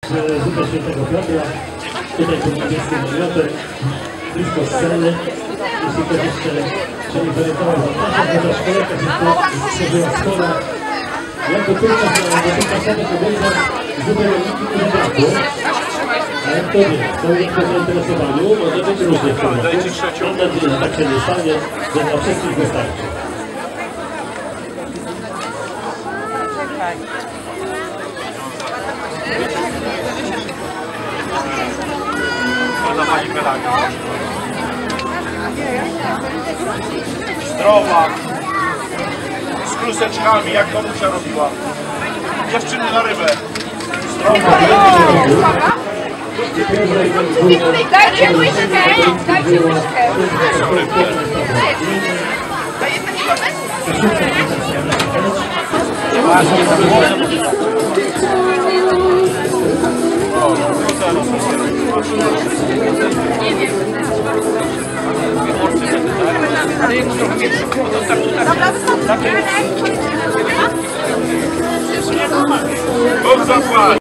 Zupę Świętego Piotra, tutaj pod niebieskim namiotem, blisko sceny. Jeśli ktoś jeszcze się nie zorientował, zapraszam, chociaż kolejka się przeżyła w schodach. Jak dotychczasowy kobieta zupy rolniki nie brakło. Ale kto wie, są niektórzy w zainteresowaniu, może być różnych tematów. Mam nadzieję, że tak się nie stanie, że dla wszystkich wystarczy. Zdrowa, z kluseczkami, jak Borusia robiła. Dziewczyny na rybę. Zdrowa. Dajcie łyżkę, dajcie łyżkę. Bóg zapłać!